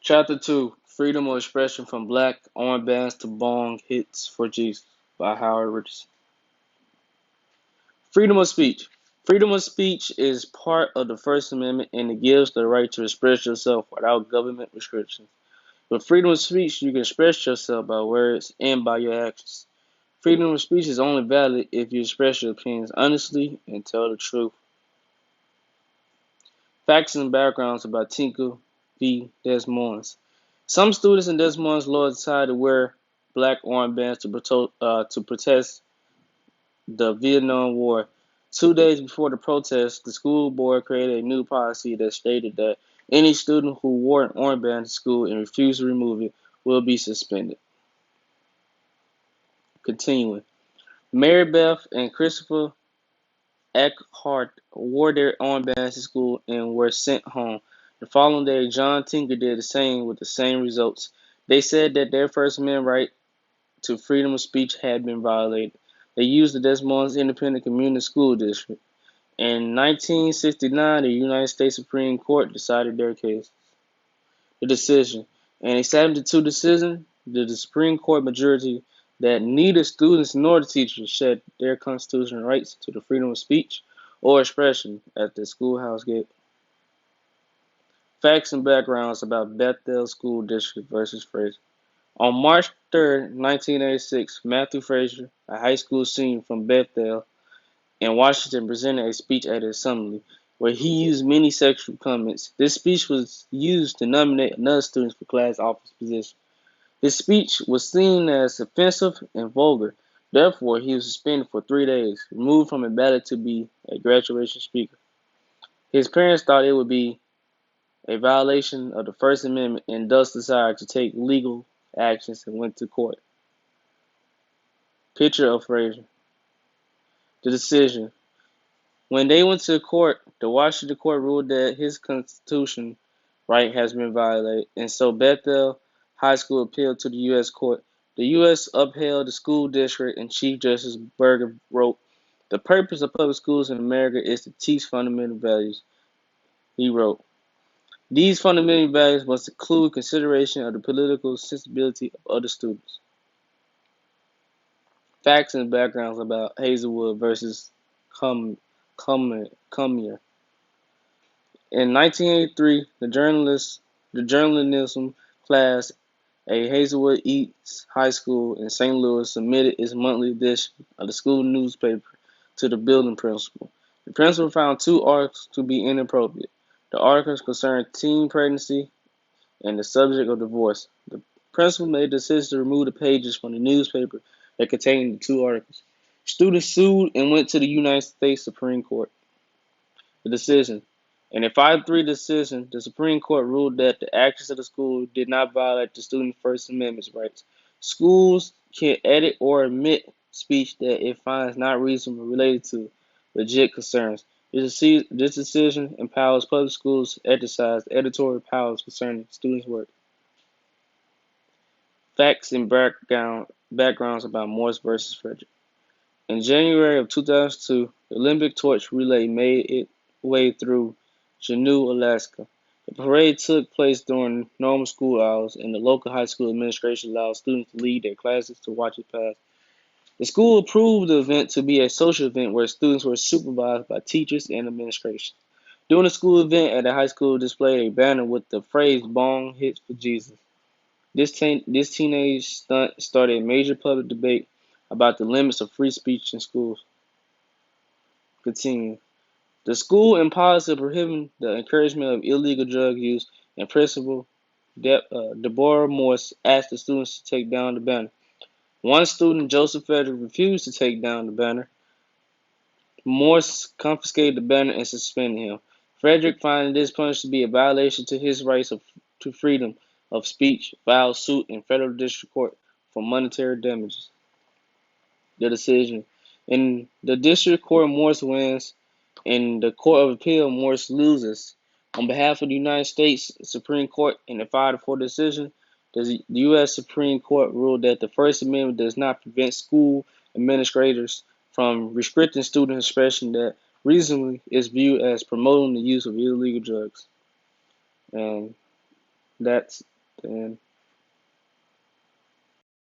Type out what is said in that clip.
Chapter 2: Freedom of Expression from Black Armbands to Bong Hits for Jesus by Howard Richardson. Freedom of speech. Freedom of speech is part of the First Amendment and it gives the right to express yourself without government restrictions. With freedom of speech, you can express yourself by words and by your actions. Freedom of speech is only valid if you express your opinions honestly and tell the truth. Facts and backgrounds about Tinker v. Des Moines. Some students in Des Moines law decided to wear black armbands to protest the Vietnam War. 2 days before the protest, the school board created a new policy that stated that any student who wore an armband to school and refused to remove it will be suspended. Continuing. Mary Beth and Christopher Eckhart wore their armbands to school and were sent home. The following day, John Tinker did the same with the same results. They said that their First Amendment right to freedom of speech had been violated. They used the Des Moines Independent Community School District. In 1969, the United States Supreme Court decided their case. The decision. In a 7-2 decision, the Supreme Court majority that neither students nor the teachers shed their constitutional rights to the freedom of speech or expression at the schoolhouse gate. Facts and backgrounds about Bethel School District versus Fraser. On March 3rd, 1986, Matthew Fraser, a high school senior from Bethel in Washington, presented a speech at an assembly where he used many sexual comments. This speech was used to nominate another student for class office position. His speech was seen as offensive and vulgar. Therefore, he was suspended for 3 days, removed from a ballot to be a graduation speaker. His parents thought it would be a violation of the First Amendment and thus decided to take legal actions and went to court. Picture of Fraser. The decision. When they went to court, the Washington court ruled that his constitutional right has been violated, and so Bethel High School appealed to the U.S. court. The U.S. upheld the school district, and Chief Justice Berger wrote, "The purpose of public schools in America is to teach fundamental values." He wrote, "These fundamental values must include consideration of the political sensibility of other students." Facts and backgrounds about Hazelwood versus Cumier. In 1983, the journalism class at Hazelwood East High School in St. Louis submitted its monthly edition of the school newspaper to the building principal. The principal found 2 articles to be inappropriate. The articles concerned teen pregnancy and the subject of divorce. The principal made the decision to remove the pages from the newspaper that contained the 2 articles. Students sued and went to the United States Supreme Court. The decision. In a 5-3 decision, the Supreme Court ruled that the actions of the school did not violate the student First Amendment rights. Schools can edit or omit speech that it finds not reasonable related to legit concerns. This decision empowers public schools to exercise editorial powers concerning students' work. Facts and backgrounds about Morse versus Frederick. In January of 2002, the Olympic torch relay made its way through Juneau, Alaska. The parade took place during normal school hours, and the local high school administration allowed students to leave their classes to watch it pass. The school approved the event to be a social event where students were supervised by teachers and administration. During the school event at the high school displayed a banner with the phrase "Bong Hits for Jesus." This teenage stunt started a major public debate about the limits of free speech in schools. Continue. The school and policy prohibiting the encouragement of illegal drug use, and Principal Deborah Morse asked the students to take down the banner. One student, Joseph Frederick, refused to take down the banner. Morse confiscated the banner and suspended him. Frederick, finding this punishment to be a violation to his rights to freedom of speech, filed suit in federal district court for monetary damages. The decision. In the district court, Morse wins. In the Court of Appeal, Morse loses. On behalf of the United States Supreme Court, in a 5-4 decision, the U.S. Supreme Court ruled that the First Amendment does not prevent school administrators from restricting student expression that reasonably is viewed as promoting the use of illegal drugs. And that's Then